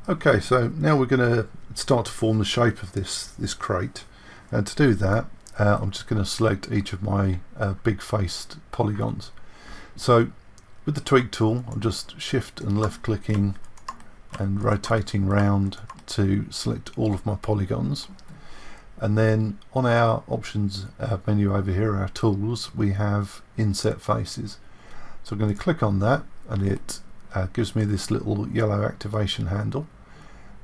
Okay, so now we're going to start to form the shape of this crate, and to do that I'm just going to select each of my big faced polygons. So with the tweak tool I'm just shift and left clicking and rotating round to select all of my polygons, and then on our options menu over here, our tools, we have inset faces. So I'm going to click on that and it gives me this little yellow activation handle,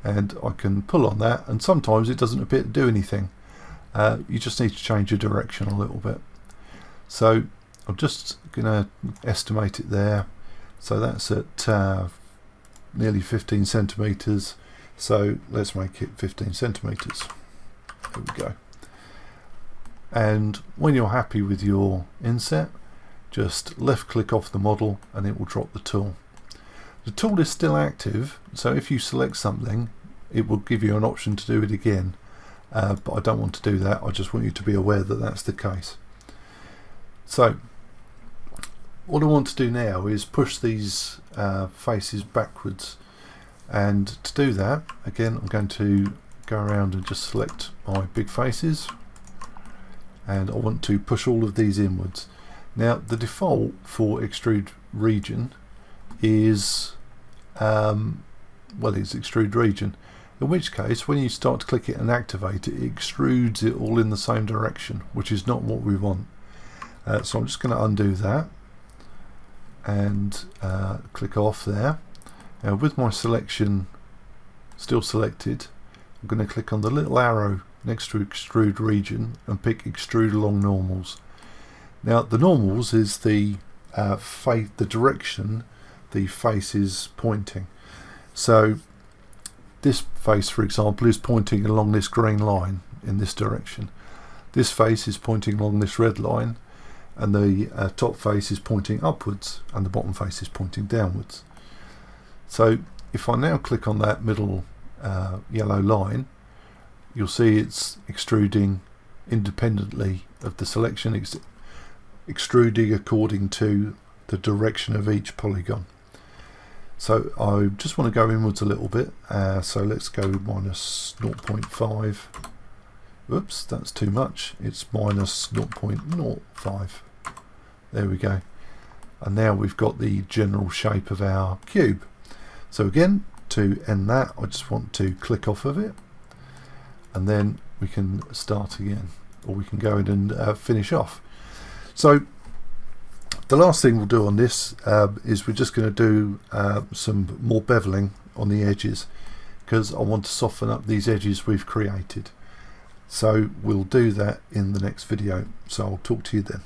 and I can pull on that, and sometimes it doesn't appear to do anything. You just need to change your direction a little bit. So I'm just going to estimate it there. So that's at nearly 15 centimeters. So let's make it 15 centimeters. There we go. And when you're happy with your inset, just left click off the model and it will drop the tool. The tool is still active, so if you select something it will give you an option to do it again, but I don't want to do that. I just want you to be aware that that's the case. So what I want to do now is push these faces backwards, and to do that again I'm going to go around and just select my big faces, and I want to push all of these inwards. Now the default for extrude region is it's extrude region, in which case when you start to click it and activate it, it extrudes it all in the same direction, which is not what we want. So I'm just going to undo that and click off there. Now with my selection still selected, I'm going to click on the little arrow next to extrude region and pick extrude along normals. Now the normals is the direction the face is pointing. So this face, for example, is pointing along this green line in this direction. This face is pointing along this red line, and the top face is pointing upwards and the bottom face is pointing downwards. So if I now click on that middle yellow line, you'll see it's extruding independently of the selection. It's extruding according to the direction of each polygon. So I just want to go inwards a little bit, so let's go minus 0.5. Oops, that's too much. It's minus 0.05. There we go. And now we've got the general shape of our cube. So again, to end that, I just want to click off of it, and then we can start again, or we can go in and finish off. So the last thing we'll do on this is we're just going to do some more beveling on the edges, because I want to soften up these edges we've created. So we'll do that in the next video. So I'll talk to you then.